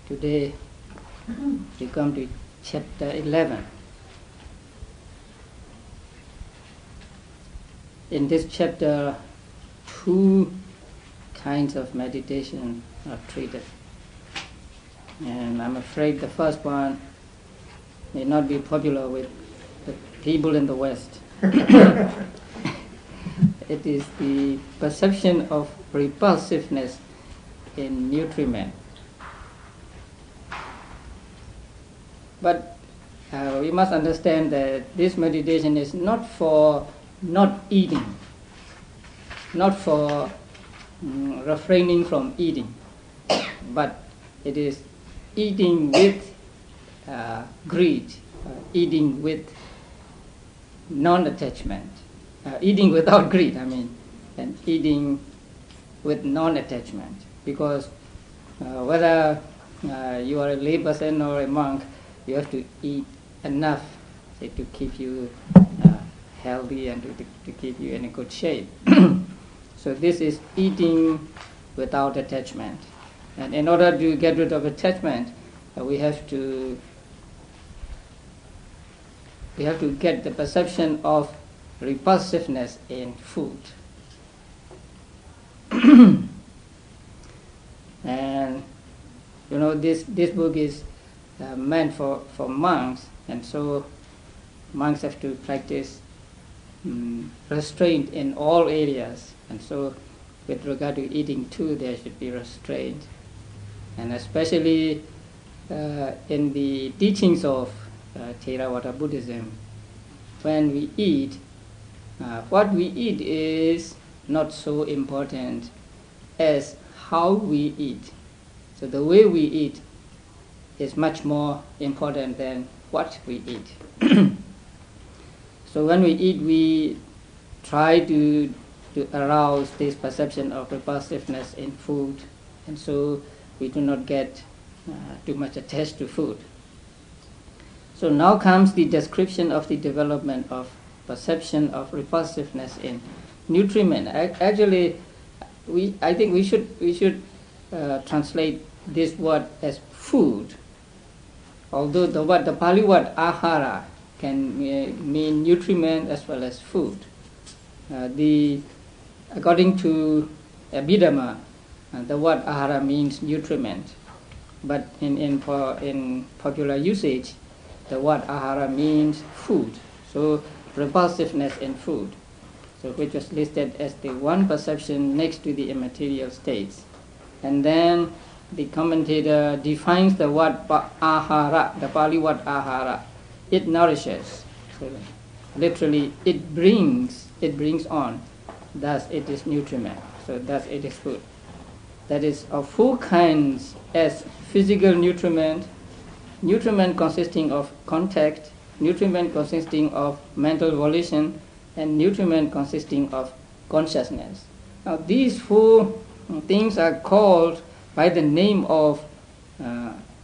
Today we come to chapter 11. In this chapter, two kinds of meditation are treated. And I'm afraid the first one may not be popular with the people in the West. It is the perception of repulsiveness in nutriment. But we must understand that this meditation is not for not eating, not for refraining from eating, but it is eating with greed, eating with non-attachment, eating without greed, and eating with non-attachment. Because whether you are a lay person or a monk, you have to eat enough, say, to keep you healthy and to keep you in a good shape. So this is eating without attachment. And in order to get rid of attachment, we have to get the perception of repulsiveness in food. And this book is meant for monks, and so monks have to practice restraint in all areas, and so with regard to eating too, there should be restraint. And especially in the teachings of Theravada Buddhism, when we eat, what we eat is not so important as how we eat. So the way we eat is much more important than what we eat. So when we eat, we try to arouse this perception of repulsiveness in food, and so we do not get too much attached to food. So now comes the description of the development of perception of repulsiveness in nutriment. Actually, I think we should translate this word as food. Although the Pali word ahara can mean nutriment as well as food. According to Visuddhimagga, the word ahara means nutriment, but in popular usage, the word ahara means food. So repulsiveness in food, so which was listed as the one perception next to the immaterial states. And then the commentator defines the word ahara, the Pali word ahara. It nourishes. So literally, it brings on. Thus, it is nutriment. So thus, it is food. That is of four kinds: as physical nutriment, nutriment consisting of contact, nutriment consisting of mental volition, and nutriment consisting of consciousness. Now, these four things are called by the name of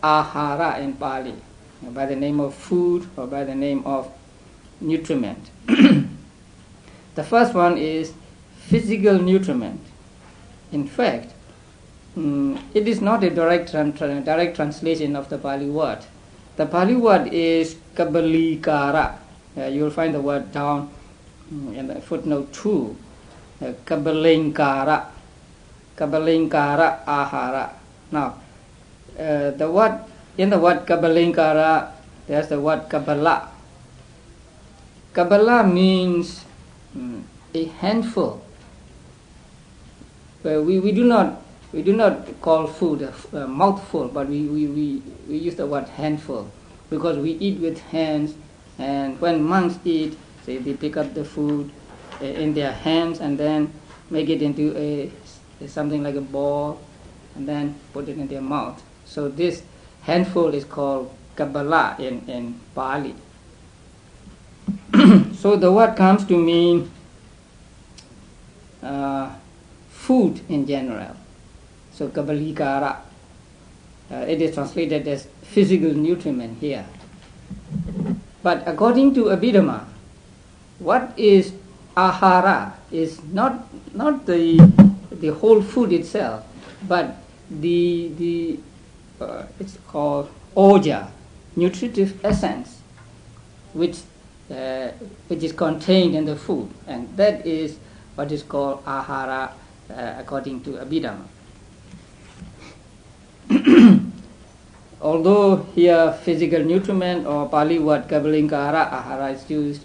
ahara in Pali, by the name of food or by the name of nutriment. The first one is physical nutriment. In fact, it is not a direct translation of the Pali word. The Pali word is kabalikara. You will find the word down in the footnote 2. Kabalinkara ahara. Now, the word kabalinkara, there's the word kabala. Kabala means a handful. We do not call food a mouthful, but we use the word handful, because we eat with hands, and when monks eat, say they pick up the food in their hands and then make it into something like a ball and then put it in their mouth. So this handful is called kabala in Pali. So the word comes to mean food in general. So kabalikara, it is translated as physical nutriment here. But according to Abhidhamma, what is ahara is not the whole food itself, but it's called oja, nutritive essence, which is contained in the food, and that is what is called ahara according to Abhidhamma. Although here physical nutriment or Pali word Kabalinkara ahara is used,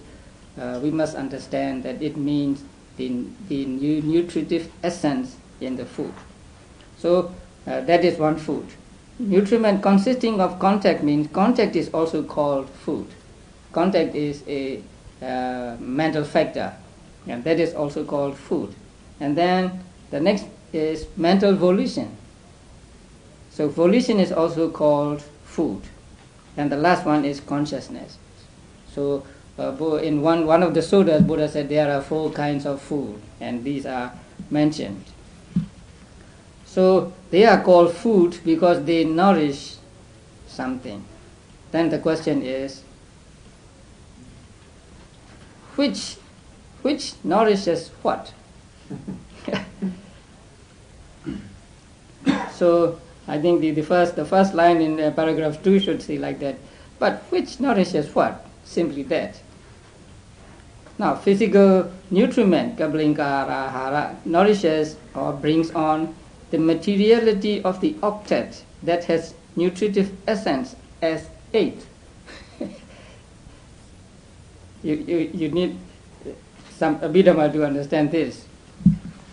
we must understand that it means the nutritive essence in the food. So that is one food. Nutriment consisting of contact means contact is also called food. Contact is a mental factor, and that is also called food. And then the next is mental volition. So volition is also called food. And the last one is consciousness. So in one of the sutras, Buddha said there are 4 kinds of food, and these are mentioned. So they are called food because they nourish something. Then the question is, which nourishes what? So I think the first line in paragraph 2 should say like that. But which nourishes what? Simply that. Now, physical nutriment, Kabalinkara ahara, nourishes or brings on the materiality of the object that has nutritive essence as 8. You need some Abhidhamma to understand this.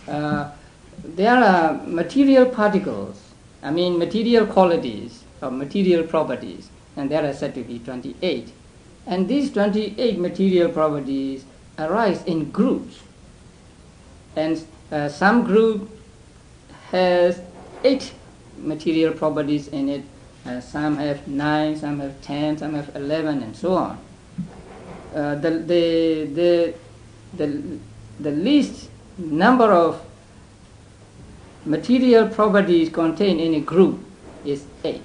There are material particles, material qualities or material properties, and there are said to be 28. And these 28 material properties arise in groups. And some group has 8 material properties in it. Some have 9, some have 10, some have 11, and so on. The least number of material properties contained in a group is 8.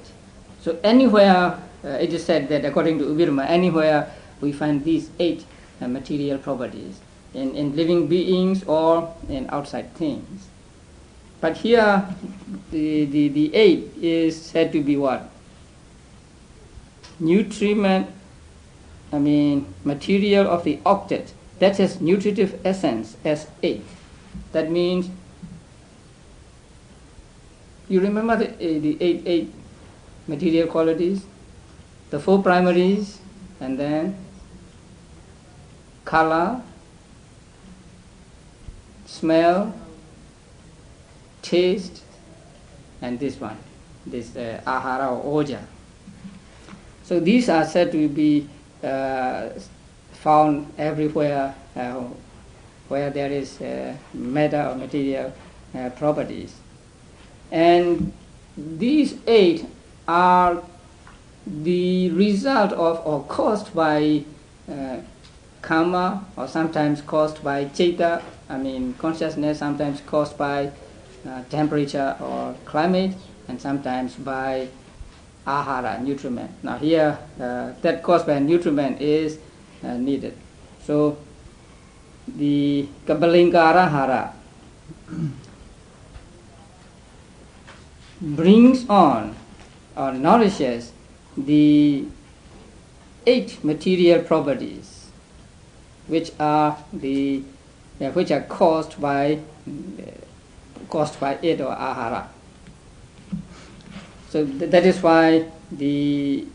So anywhere, it is said that according to Visuddhimagga, anywhere we find these 8 material properties in living beings or in outside things. But here the 8 is said to be what? Nutriment, material of the octet that has nutritive essence as 8. That means, you remember the eight material qualities? The 4 primaries, and then color, smell, taste, and this one, this ahara or oja. So these are said to be found everywhere where there is matter or material properties. And these 8 are the result of or caused by karma, or sometimes caused by citta, consciousness, sometimes caused by temperature or climate, and sometimes by ahara, nutriment. Now here, that caused by nutriment is needed. So the Kabalinkara ahara brings on or nourishes the 8 material properties, which are caused by it or ahara. So that is why the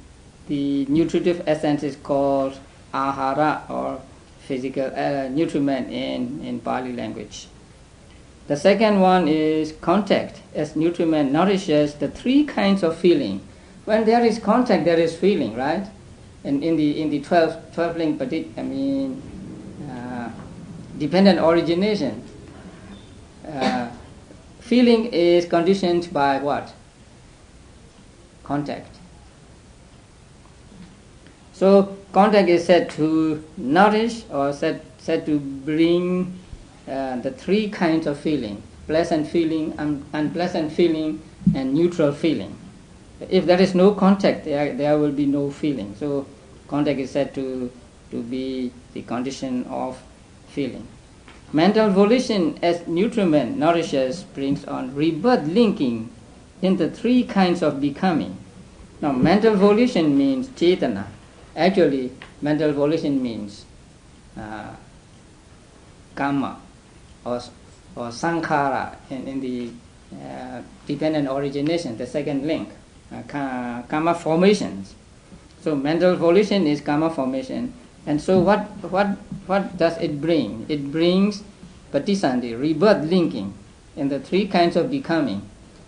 nutritive essence is called ahara or physical nutriment in Pali language. The second one is contact, as nutriment nourishes the 3 kinds of feeling. When there is contact, there is feeling, right? And in the 12 link dependent origination, feeling is conditioned by what? Contact. So contact is said to nourish or said to bring the 3 kinds of feeling: pleasant feeling, unpleasant feeling, and neutral feeling. If there is no contact, there will be no feeling. So contact is said to be the condition of feeling. Mental volition as nutriment nourishes, brings on rebirth linking in the three kinds of becoming. Now, mental volition means chetana. Actually, mental volition means karma or sankhara in the dependent origination, the second link, karma formations. So mental volition is karma formation. And so what does it bring? It brings patisandhi, rebirth linking in the three kinds of becoming.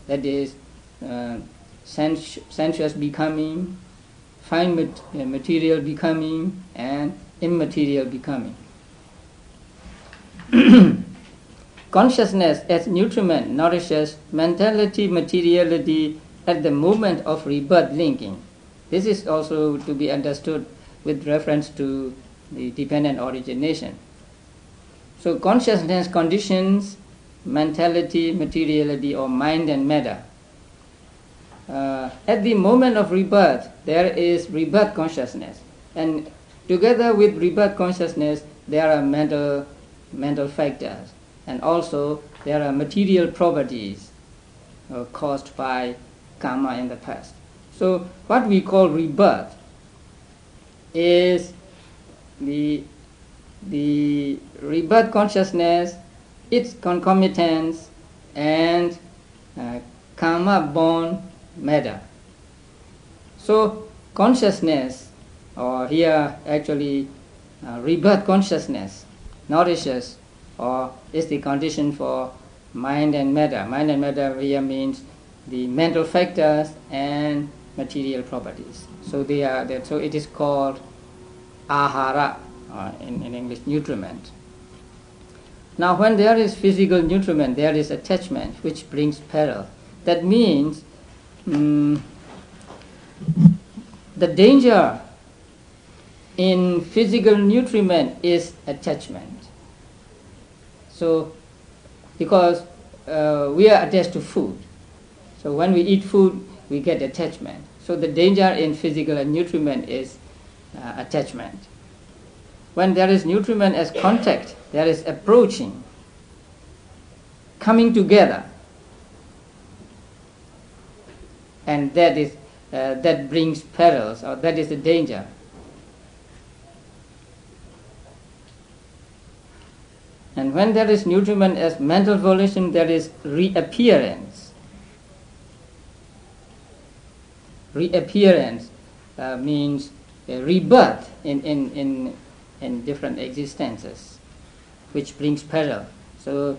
That is sensuous becoming, fine material becoming, and immaterial becoming. Consciousness as nutriment nourishes mentality, materiality at the moment of rebirth linking. This is also to be understood with reference to the dependent origination. So consciousness conditions mentality, materiality, or mind and matter. At the moment of rebirth, there is rebirth consciousness, and together with rebirth consciousness, there are mental factors, and also there are material properties caused by karma in the past. So what we call rebirth is the rebirth consciousness, its concomitants, and karma-born matter. So consciousness, or here actually rebirth consciousness, nourishes or is the condition for mind and matter. Mind and matter here means the mental factors and material properties. So they are that. So it is called ahara, in English, nutriment. Now, when there is physical nutriment, there is attachment, which brings peril. That means the danger in physical nutriment is attachment. So, because we are attached to food, so when we eat food, we get attachment. So the danger in physical nutriment is attachment. When there is nutriment as contact, there is approaching, coming together, and that brings perils, or that is the danger. And when there is nutriment as mental volition, there is reappearance. Reappearance means rebirth in different existences, which brings peril. So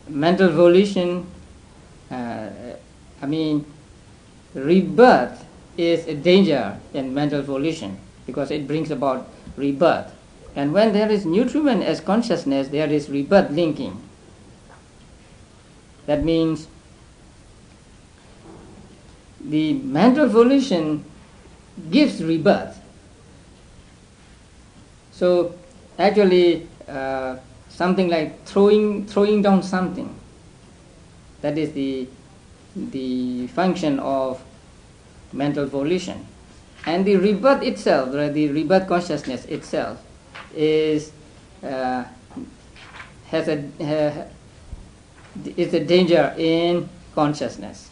mental volition, rebirth is a danger in mental volition because it brings about rebirth. And when there is nutriment as consciousness, there is rebirth linking. That means the mental volition gives rebirth. So actually something like throwing down something, that is the function of mental volition. And the rebirth itself, the rebirth consciousness itself, is a danger in consciousness.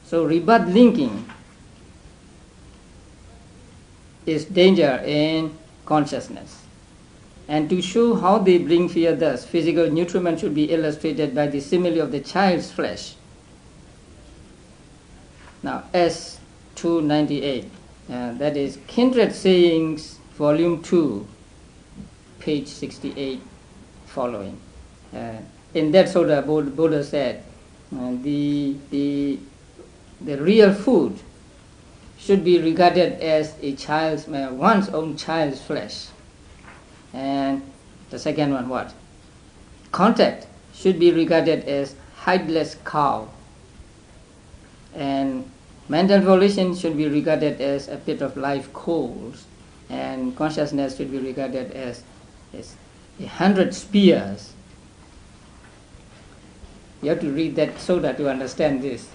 So rebirth linking is danger in consciousness. And to show how they bring fear thus, physical nutriment should be illustrated by the simile of the child's flesh. Now, S298, that is Kindred Sayings, Volume 2, page 68 following. In that sutta, Buddha said, the real food should be regarded as one's own child's flesh. And the second one, what? Contact should be regarded as hideless cow. And mental volition should be regarded as a pit of live coals. And consciousness should be regarded as 100 spears. You have to read that sutta to understand this.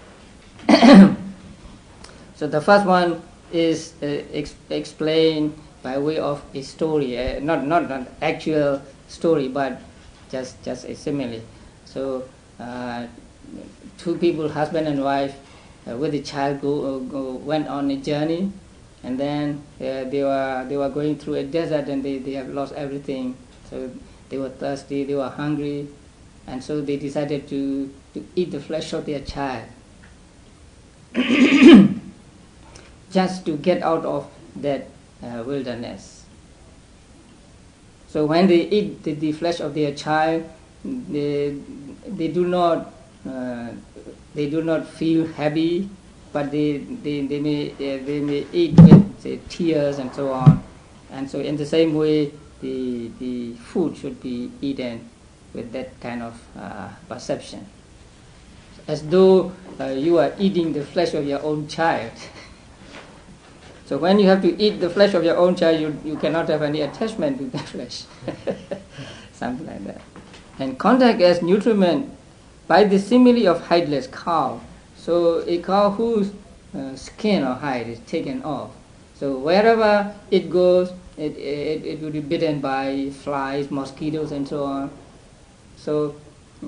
So the first one is explained by way of a story, not an actual story, but just a simile. So two people, husband and wife, with the child went on a journey, and then they were going through a desert, and they have lost everything. So they were thirsty, they were hungry, and so they decided to eat the flesh of their child, just to get out of that wilderness. So when they eat the flesh of their child, they do not feel happy, but they may eat with, say, tears and so on. And so in the same way, the food should be eaten with that kind of perception, as though you are eating the flesh of your own child. So when you have to eat the flesh of your own child, you cannot have any attachment to the flesh. Something like that. And contact as nutriment by the simile of hideless cow. So a cow whose skin or hide is taken off. So wherever it goes, it will be bitten by flies, mosquitoes, and so on. So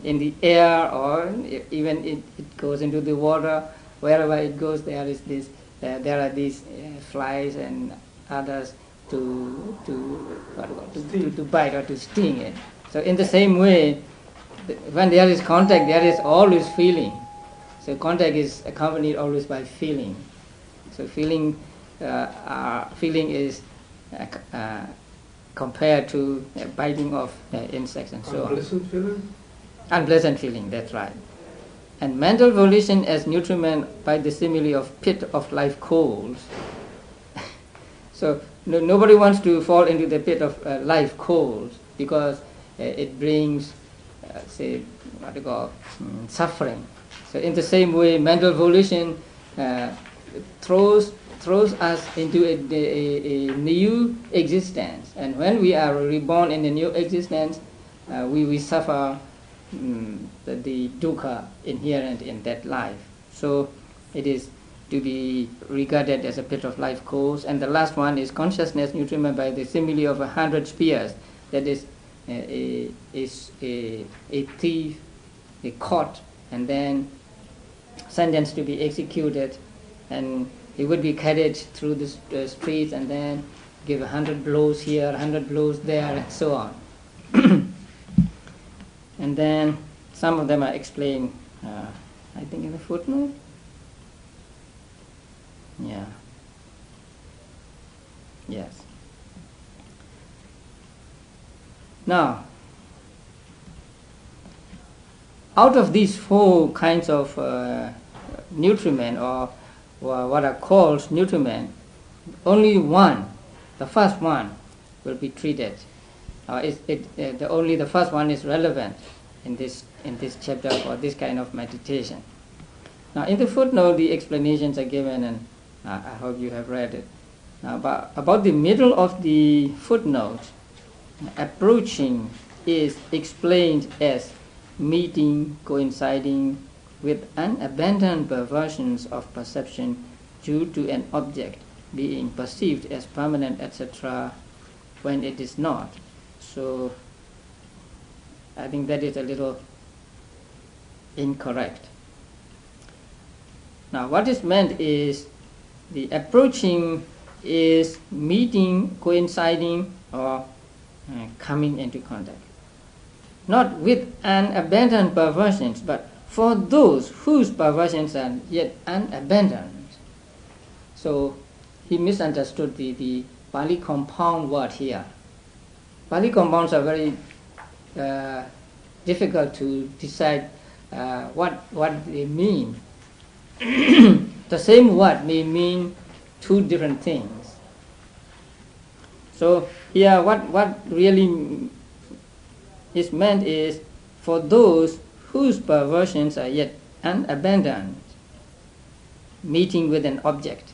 in the air, or even it goes into the water, wherever it goes, there are these flies and others to bite or to sting it. So in the same way, when there is contact, there is always feeling. So contact is accompanied always by feeling. So feeling is compared to biting of insects and so on. Unpleasant feeling? Unpleasant feeling, that's right. And mental volition as nutriment by the simile of pit of life coals. So nobody wants to fall into the pit of life coals, because it brings, suffering. So in the same way, mental volition throws us into a new existence. And when we are reborn in a new existence, we suffer the dukkha inherent in that life. So it is to be regarded as a pit of life coals. And the last one is consciousness nutriment by the simile of 100 spears. That is a thief, a caught, and then sentenced to be executed, and he would be carried through the streets and then give 100 blows here, 100 blows there, and so on. And then some of them are explained, I think, in the footnote. Yeah. Yes. Now, out of these four kinds of nutriment, or what are called nutriment, only one, the first one, will be treated. Only the first one is relevant in this chapter for this kind of meditation. Now, in the footnote, the explanations are given, and I hope you have read it. Now, about the middle of the footnote, approaching is explained as meeting, coinciding with unabandoned perversions of perception due to an object being perceived as permanent, etc., when it is not. So I think that is a little incorrect. Now, what is meant is the approaching is meeting, coinciding, or coming into contact. Not with unabandoned perversions, but for those whose perversions are yet unabandoned. So he misunderstood the Pali compound word here. Pali compounds are very difficult to decide what they mean. The same word may mean two different things. So here what really is meant is for those whose perversions are yet unabandoned, meeting with an object.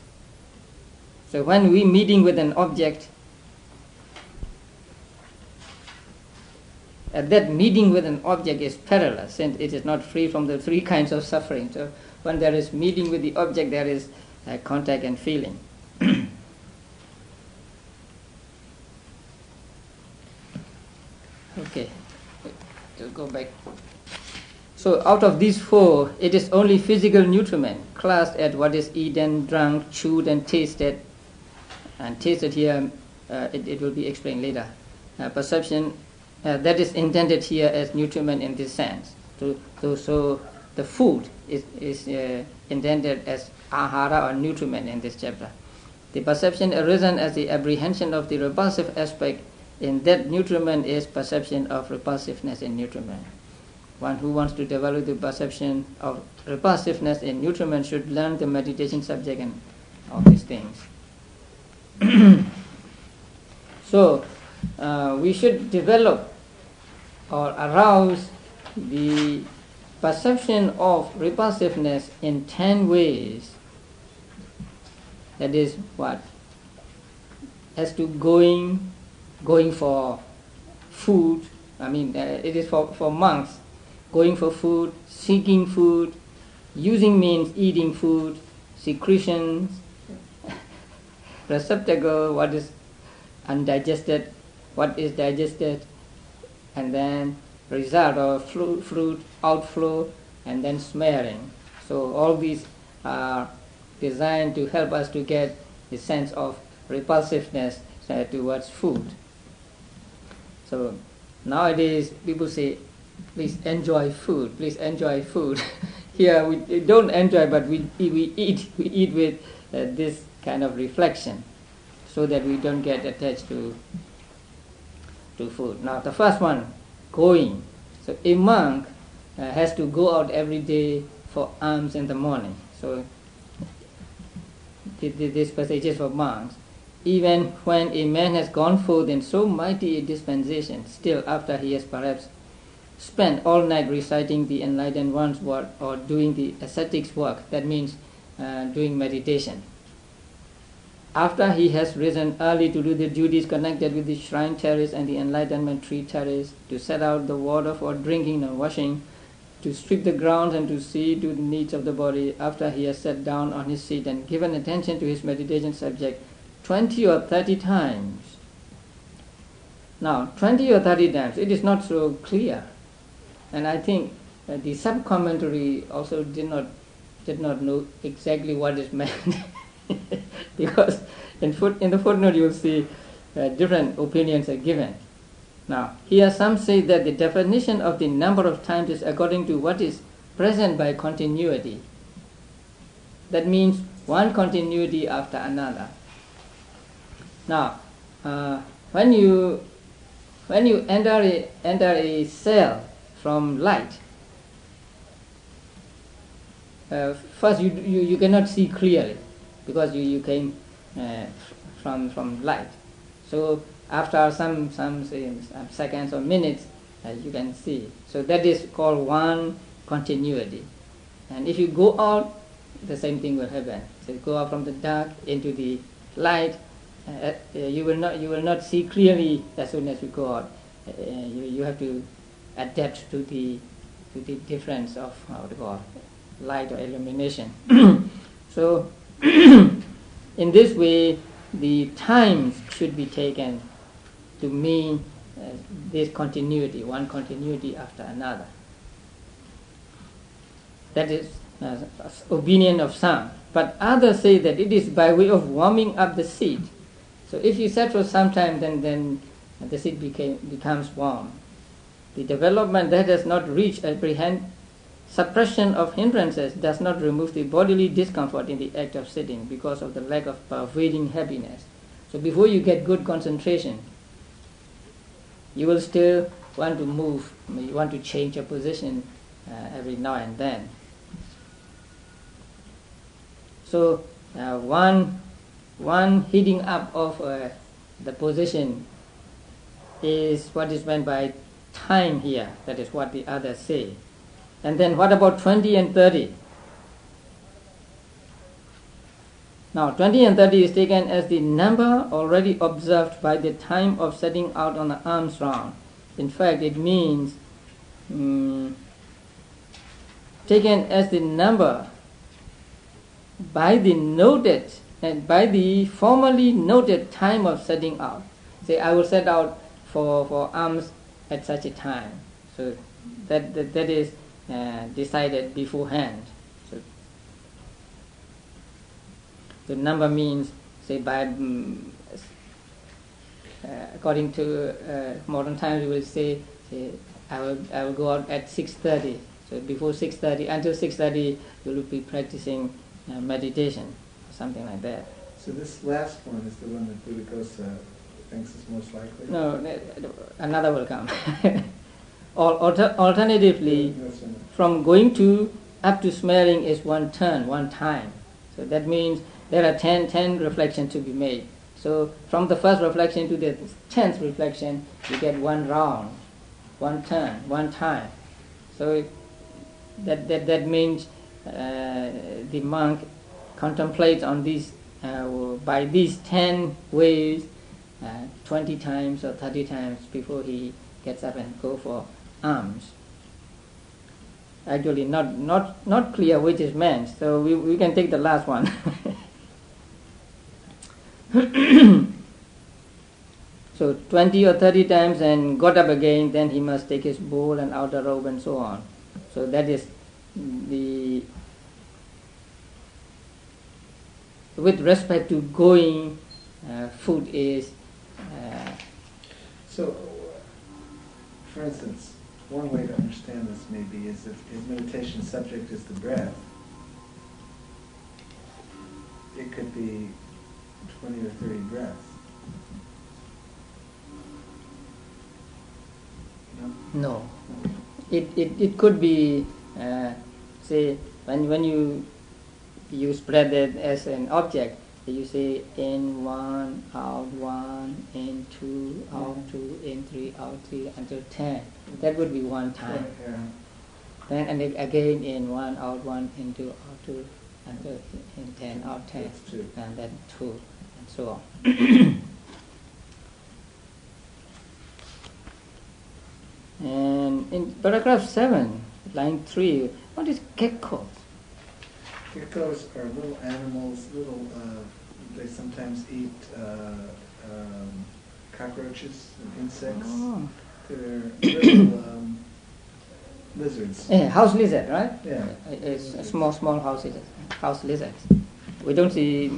So when we meeting with an object, that meeting with an object is perilous, and it is not free from the three kinds of suffering. So when there is meeting with the object, there is contact and feeling. Okay, to go back. So so out of these four, it is only physical nutriment classed as what is eaten, drunk, chewed, and tasted. And tasted here, it will be explained later. Perception, that is intended here as nutriment in this sense. So the food is intended as ahara or nutriment in this chapter. The perception arisen as the apprehension of the repulsive aspect in that nutriment is perception of repulsiveness in nutriment. One who wants to develop the perception of repulsiveness in nutriment should learn the meditation subject and all these things. So we should develop or arouse the perception of repulsiveness in 10 ways. That is what? As to going for food. I mean, it is for monks. Going for food, seeking food, using means eating food, secretions, receptacle, what is undigested, what is digested, and then result of fruit outflow, and then smearing. So all these are designed to help us to get the sense of repulsiveness towards food. So nowadays people say, please enjoy food, please enjoy food. Here we don't enjoy, but we eat with this kind of reflection, so that we don't get attached to food. Now the first one, going. So a monk has to go out every day for alms in the morning. So this passage is for monks. Even when a man has gone forth in so mighty a dispensation, still after he has perhaps spent all night reciting the enlightened one's word or doing the ascetics work, that means doing meditation. After he has risen early to do the duties connected with the shrine terrace and the enlightenment tree terrace, to set out the water for drinking and washing, to sweep the grounds and to see to the needs of the body, after he has sat down on his seat and given attention to his meditation subject 20 or 30 times. Now, 20 or 30 times, it is not so clear. And I think the sub-commentary also did not know exactly what is meant. Because in the footnote you will see different opinions are given. Now, here some say that the definition of the number of times is according to what is present by continuity. That means one continuity after another. Now, when you enter a cell from light, first you cannot see clearly, because you came from light. So after some seconds or minutes, you can see. So that is called one continuity. And if you go out, the same thing will happen. So you go out from the dark into the light. You will not see clearly as soon as you go out. You have to adapt to the difference of light or illumination. So in this way, the times should be taken to mean this continuity, one continuity after another. That is opinion of some. But others say that it is by way of warming up the seat. So if you set for some time, then the seat becomes warm. The development that has not reached suppression of hindrances does not remove the bodily discomfort in the act of sitting because of the lack of pervading happiness. So before you get good concentration, you will still want to move, you want to change your position every now and then. So one heating up of the position is what is meant by time here. That is what the others say. And then what about 20 and 30? Now 20 and 30 is taken as the number already observed by the time of setting out on the alms round. In fact, it means taken as the number by the noted and by the formally noted time of setting out. Say, I will set out for alms at such a time. So that is decided beforehand. So the number means, say, by according to modern times, we will say I will go out at 6:30. So before 6:30, until 6:30, you will be practicing meditation, something like that. So this last one is the one that Buddhaghosa thinks is most likely? No, another will come. Alternatively, from going to up to smelling is one turn, one time. So that means there are 10 reflections to be made. So from the first reflection to the 10th reflection, you get one round, one turn, one time. So that means the monk contemplates on these by these 10 ways 20 times or 30 times before he gets up and go for alms. Actually, not clear which is meant, so we can take the last one. So 20 or 30 times and got up again, then he must take his bowl and outer robe and so on. So that is the, with respect to going, food is. So, for instance, one way to understand this maybe is if his meditation subject is the breath, it could be 20 or 30 breaths. No. It could be, say, when you use breath as an object, you say in one, out one, in two, out two, in three, out three, until 10. That would be one time. Yeah. Then and again in one, out one, in two, out two, until in 10, out 10, and then 2, and so on. And in paragraph 7, line 3, what is geckos? Geckos are little animals, they sometimes eat cockroaches and insects. Oh. They're little lizards. Yeah, house lizard, right? Yeah. It's a small house lizards. We don't see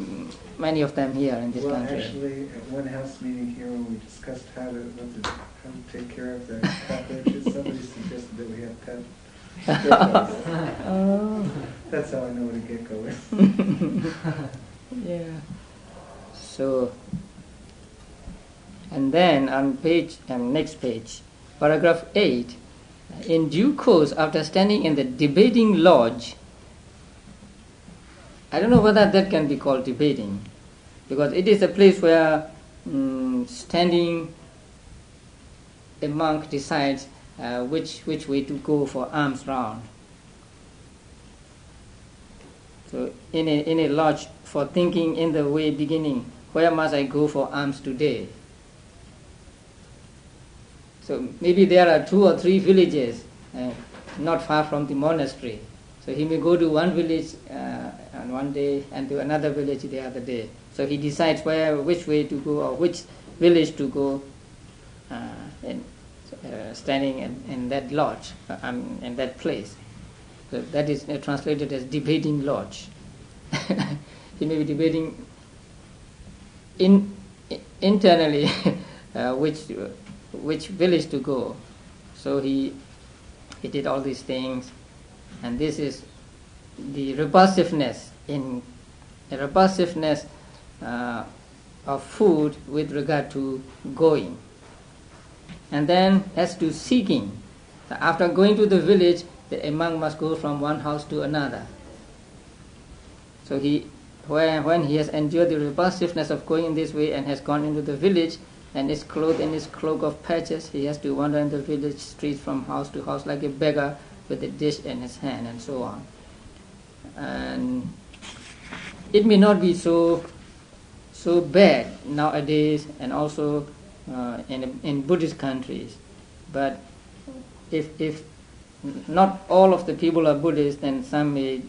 many of them here in this country. Well, actually, at one house meeting here when we discussed how to take care of the cockroaches, somebody suggested that we have pet geckos. Oh. That's how I know what a gecko is. Yeah. So, and then on next page, paragraph 8, in due course, after standing in the debating lodge, I don't know whether that can be called debating, because it is a place where standing a monk decides which way to go for alms round. So in a lodge, for thinking in the way beginning, where must I go for alms today? So maybe there are 2 or 3 villages not far from the monastery. So he may go to one village on one day and to another village the other day. So he decides which way to go or which village to go, standing in that lodge, in that place. So that is translated as debating lodge. He may be debating internally which village to go. So he did all these things, and this is the repulsiveness of food with regard to going. And then as to seeking, after going to the village, a monk must go from one house to another. So when he has endured the repulsiveness of going in this way and has gone into the village and is clothed in his cloak of patches, he has to wander in the village streets from house to house like a beggar with a dish in his hand, and so on. And it may not be so bad nowadays, and also in Buddhist countries, but if not all of the people are Buddhists, then some may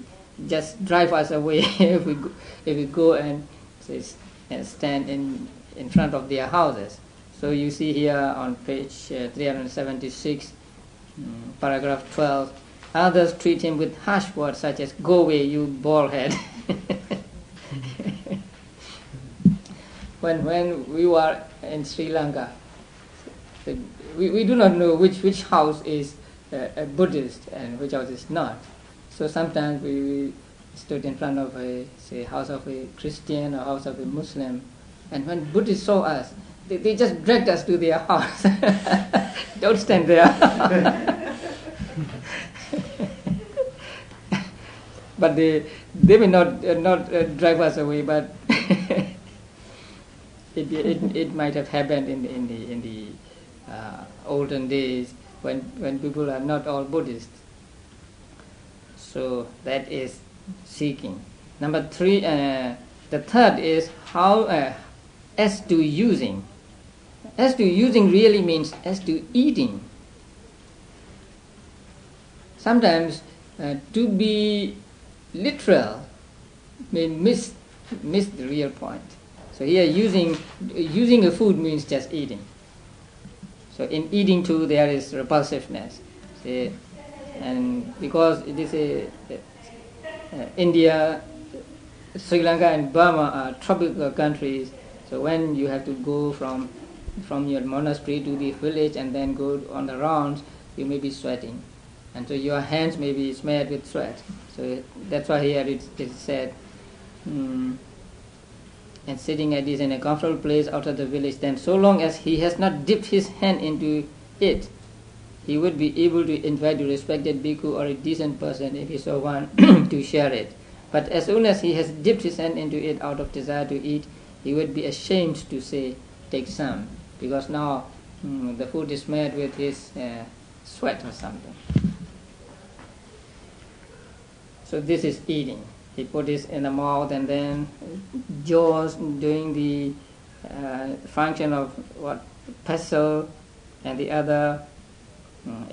just drive us away if we go and stand in front of their houses. So you see here on page 376, paragraph 12, Others treat him with harsh words such as, "Go away, you bald head." When we were in Sri Lanka, we do not know which house is a Buddhist and which house is not. So sometimes we stood in front of a house of a Christian or house of a Muslim, and when Buddhists saw us, they just dragged us to their house. Don't stand there. But they may not drive us away, but it might have happened in the olden days when people are not all Buddhists. So that is seeking. Number 3, the third is how as to using. As to using really means as to eating. Sometimes to be literal may miss the real point. So here using a food means just eating. So in eating too there is repulsiveness. See, and because it is India, Sri Lanka and Burma are tropical countries, so when you have to go from your monastery to the village and then go on the rounds, you may be sweating. And so your hands may be smeared with sweat. So that's why here it said, and sitting at ease in a comfortable place out of the village, then so long as he has not dipped his hand into it, he would be able to invite a respected bhikkhu or a decent person if he saw one to share it. But as soon as he has dipped his hand into it out of desire to eat, he would be ashamed to say, "Take some," because now the food is smeared with his sweat or something. So this is eating. He put it in the mouth and then jaws doing the function of pestle and the other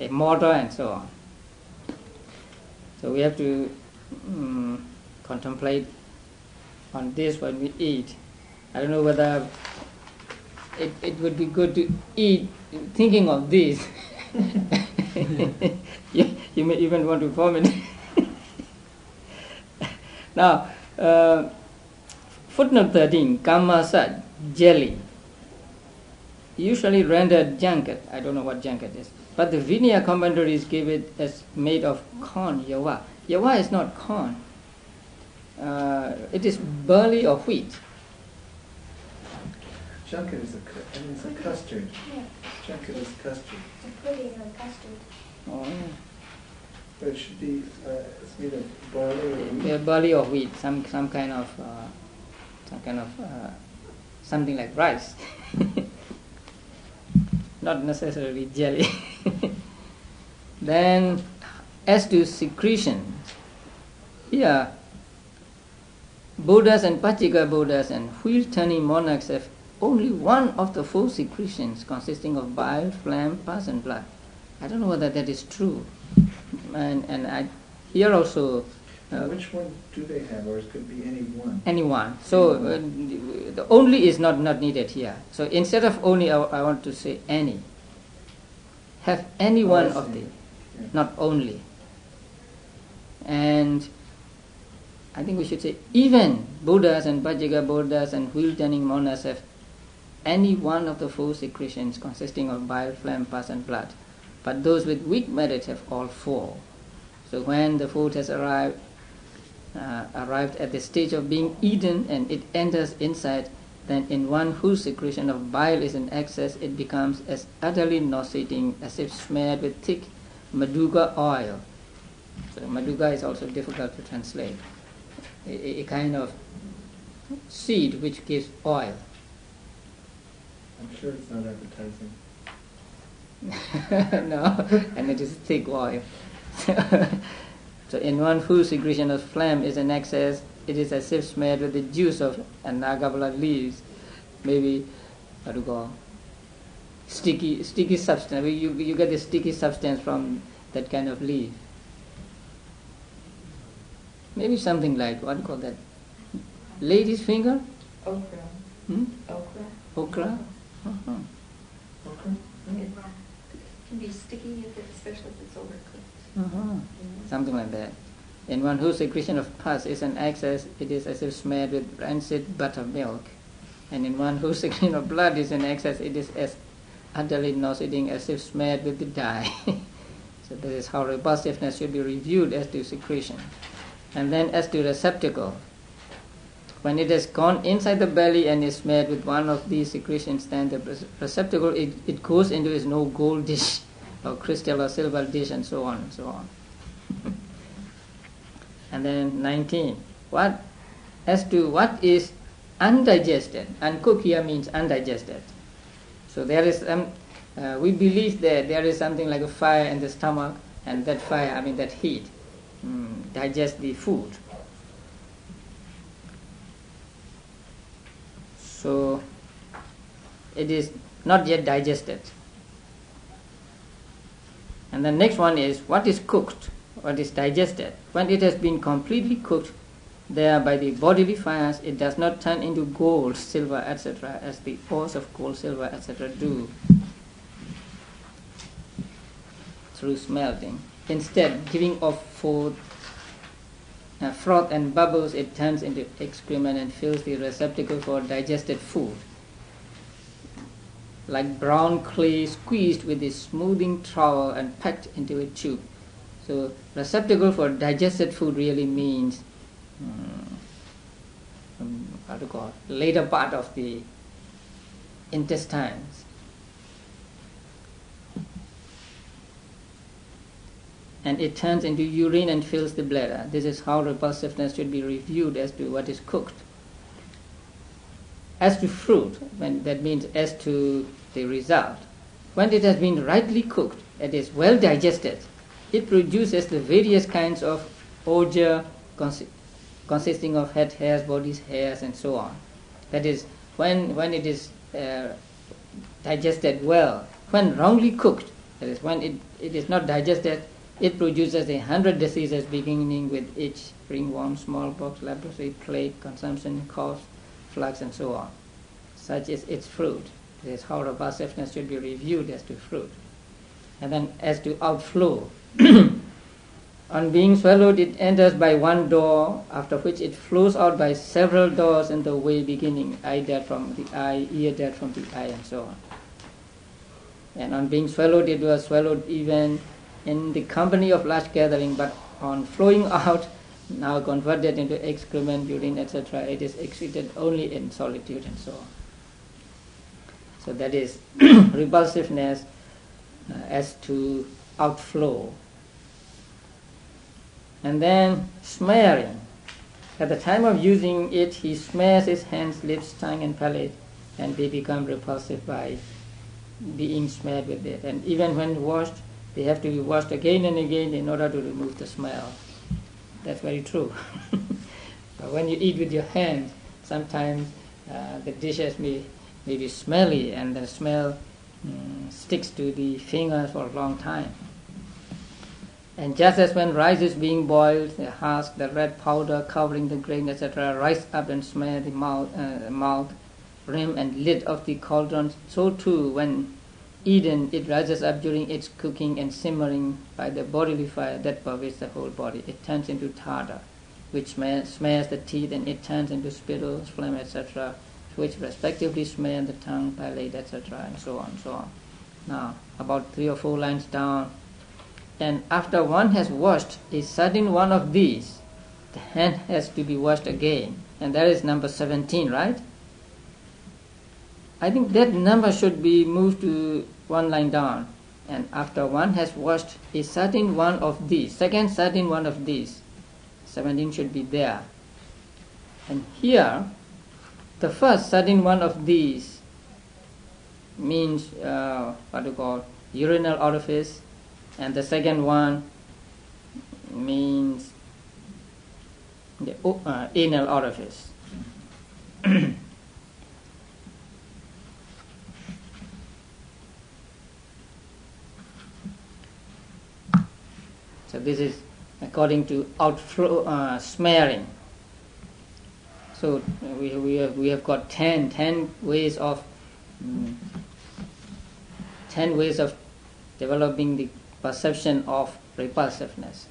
a mortar and so on. So we have to contemplate on this when we eat. I don't know whether it would be good to eat thinking of this. You may even want to vomit. Now, footnote 13, Kama Sat, jelly. Usually rendered junket. I don't know what junket is. But the Vinaya commentaries give it as made of corn, yawa. Yawa is not corn. It is barley or wheat. Junket is a custard. Yeah. Junket is custard. It's a pudding or custard. Oh, yeah. But it should be, it's made of barley or wheat. Yeah, barley or wheat, some kind of something like rice. Not necessarily jelly. Then, as to secretion, here, Buddhas and Pachika Buddhas and wheel-turning monarchs have only one of the 4 secretions consisting of bile, phlegm, pus and blood. I don't know whether that is true. And I here also... which one do they have, or it could be any one? Any one. So the only is not needed here. So instead of only, I want to say any. Have any one of the, not only. And I think we should say even Buddhas and Pachika Buddhas and wheel-turning monarchs have any one of the 4 secretions consisting of bile, phlegm, pus and blood. But those with weak merit have all 4. So when the food has arrived at the stage of being eaten and it enters inside, then in one whose secretion of bile is in excess, it becomes as utterly nauseating as if smeared with thick maduga oil. So maduga is also difficult to translate. A kind of seed which gives oil. I'm sure it's not advertising. No, and it is thick oil. So in one whose secretion of phlegm is in excess, it is as if smeared with the juice of nagavala leaves, maybe what to call sticky substance. You get the sticky substance from that kind of leaf. Maybe something like, what do you call that? Lady's finger? Okra. Okra. Okra? Okay. It can be sticky, especially if it's overcooked. Something like that. In one whose secretion of pus is an excess, it is as if smeared with rancid buttermilk. And in one whose secretion of blood is an excess, it is as utterly nauseating as if smeared with the dye. So this is how repulsiveness should be reviewed as to secretion. And then as to receptacle, when it has gone inside the belly and is smeared with one of these secretions, then the receptacle, it goes into its no gold dish or crystal or silver dish, and so on and so on. And then 19. As to what is undigested, uncooked here means undigested. So there is we believe that there is something like a fire in the stomach, and that fire, that heat, digests the food. So it is not yet digested. And the next one is what is cooked, what is digested. When it has been completely cooked there by the bodily fires, it does not turn into gold, silver, etc., as the ores of gold, silver, etc. do through smelting. Instead, giving off forth froth and bubbles, it turns into excrement and fills the receptacle for digested food, like brown clay squeezed with a smoothing trowel and packed into a tube. So receptacle for digested food really means later part of the intestines. And it turns into urine and fills the bladder. This is how repulsiveness should be reviewed as to what is cooked. As to fruit, that means as to the result. When it has been rightly cooked, it is well digested, it produces the various kinds of odor consisting of head hairs, body hairs, and so on. That is, when it is digested well. When wrongly cooked, that is, when it is not digested, it produces 100 diseases, beginning with itch, ringworm, smallpox, leprosy, plague, consumption, cough, flux, and so on. Such is its fruit. This is how repulsiveness should be reviewed as to fruit. And then as to outflow, on being swallowed, it enters by one door, after which it flows out by several doors in the way beginning eye dirt from the eye, ear dirt from the eye, and so on. And on being swallowed, it was swallowed even in the company of large gathering, but on flowing out, now converted into excrement, urine, etc., it is excreted only in solitude, and so on. So that is repulsiveness as to outflow. And then smearing. At the time of using it, he smears his hands, lips, tongue, and palate, and they become repulsive by being smeared with it. And even when washed, they have to be washed again and again in order to remove the smell. That's very true. But when you eat with your hands, sometimes the dishes may be smelly, and the smell sticks to the fingers for a long time. And just as when rice is being boiled, the husk, the red powder covering the grain, etc., rise up and smear the mouth, rim, and lid of the cauldron, so too when eaten, it rises up during its cooking and simmering by the bodily fire that pervades the whole body. It turns into tartar, which smears the teeth, and it turns into spittles, phlegm, etc., which respectively smear the tongue, palate, etc., and so on, and so on. Now, about 3 or 4 lines down, and after one has washed a certain one of these, the hand has to be washed again. And that is number 17, right? I think that number should be moved to 1 line down. And after one has washed a certain one of these, second certain one of these, 17 should be there. And here, the first certain one of these means urinal orifice, and the second one means the anal orifice. So this is according to outflow smearing. So we have got 10 ways of 10 ways of developing the perception of repulsiveness.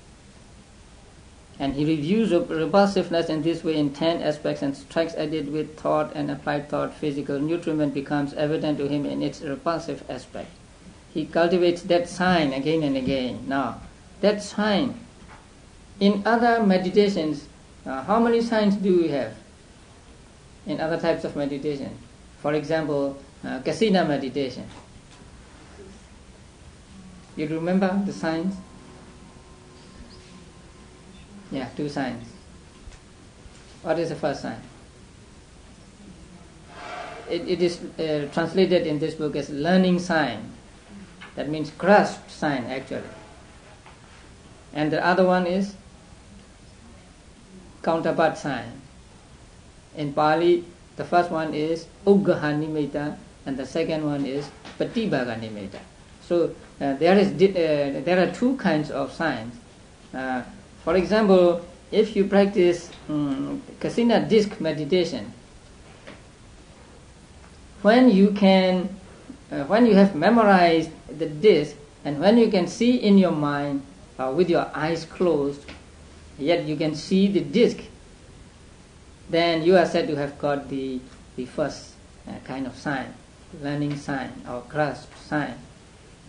And he reviews repulsiveness in this way in 10 aspects and strikes at it with thought and applied thought. Physical nutriment becomes evident to him in its repulsive aspect. He cultivates that sign again and again. Now, that sign, in other meditations, how many signs do we have in other types of meditation? For example, Kasina meditation. You remember the signs? Yeah, 2 signs. What is the first sign? It is translated in this book as learning sign. That means grasp sign actually. And the other one is counterpart sign. In Pali, the first one is Uggahanimmita and the second one is Patibhaganimita. So there are 2 kinds of signs. For example, if you practice Kasina disc meditation, when you have memorized the disc and when you can see in your mind with your eyes closed, yet you can see the disc, then you are said to have got the first kind of sign, learning sign or grasp sign.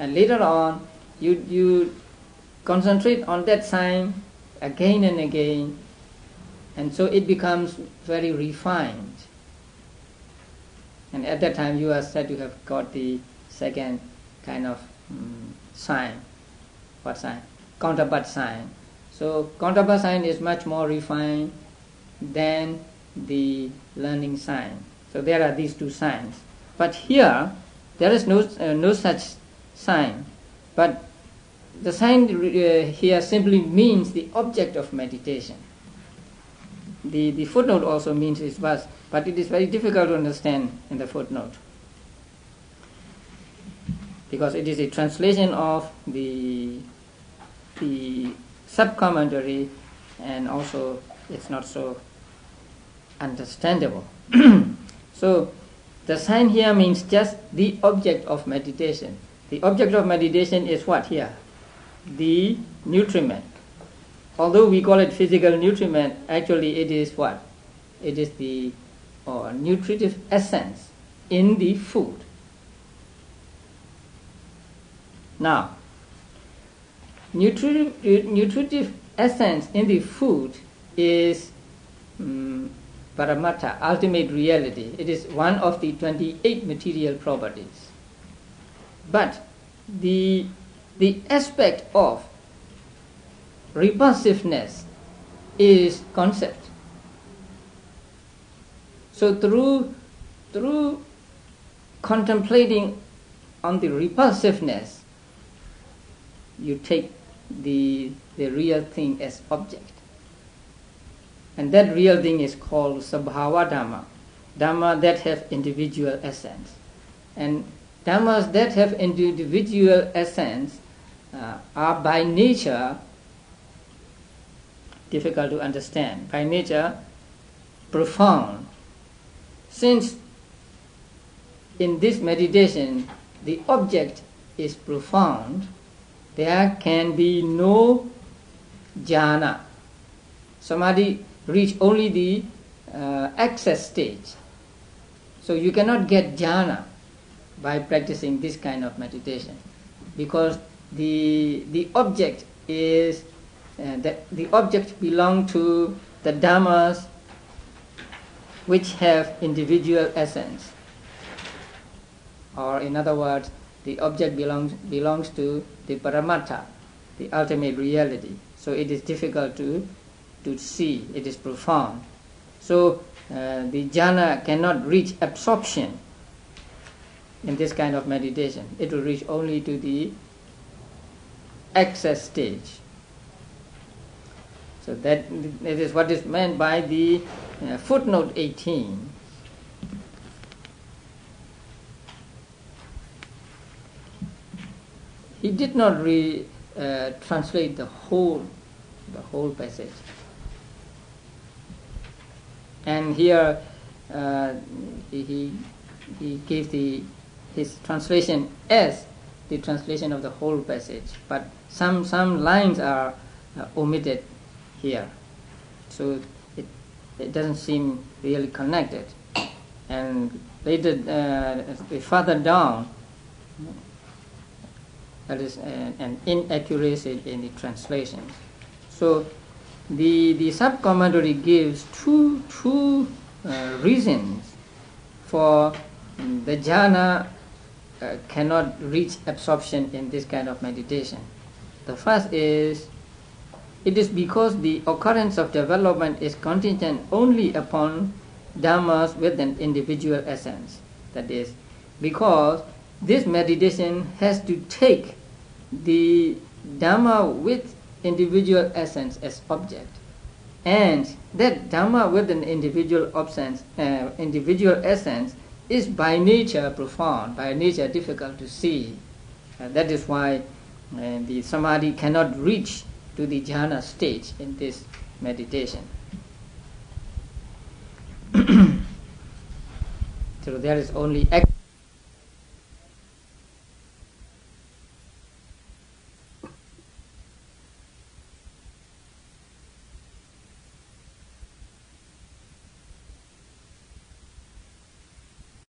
And later on, you concentrate on that sign again and again, and so it becomes very refined. And at that time you are said to have got the second kind of sign. What sign? Counterpart sign. So counterpart sign is much more refined than the learning sign. So there are these 2 signs. But here there is no such sign. But the sign here simply means the object of meditation. The footnote also means its verse, but it is very difficult to understand in the footnote because it is a translation of the sub-commentary, and also it's not so understandable. So the sign here means just the object of meditation. The object of meditation is what here? The nutriment. Although we call it physical nutriment, actually it is what? It is the nutritive essence in the food. Now, nutritive essence in the food is Paramattha, ultimate reality. It is one of the 28 material properties. But the aspect of repulsiveness is concept. So through contemplating on the repulsiveness, you take the real thing as object. And that real thing is called Sabhava Dhamma, Dhamma that have individual essence. And Dhammas that have individual essence are by nature difficult to understand, by nature profound. Since in this meditation the object is profound, there can be no jhana. Samadhi reach only the access stage. So you cannot get jhana by practicing this kind of meditation, because the object is the object belong to the dhammas which have individual essence, or in other words, the object belongs to the paramattha, the ultimate reality. So it is difficult to see, it is profound. So the jhana cannot reach absorption in this kind of meditation. It will reach only to the access stage. So that is what is meant by the footnote 18. He did not translate the whole passage. And here he gave his translation as the translation of the whole passage, but some lines are omitted here, so it doesn't seem really connected. And later, further down, that is an inaccuracy in the translation. So the sub-commentary gives two reasons for the jhana cannot reach absorption in this kind of meditation. The first is, it is because the occurrence of development is contingent only upon dhammas with an individual essence. That is, because this meditation has to take the dhamma with individual essence as object, and that dhamma with an individual essence is by nature profound, by nature difficult to see. That is why the samadhi cannot reach to the jhana stage in this meditation. So there is only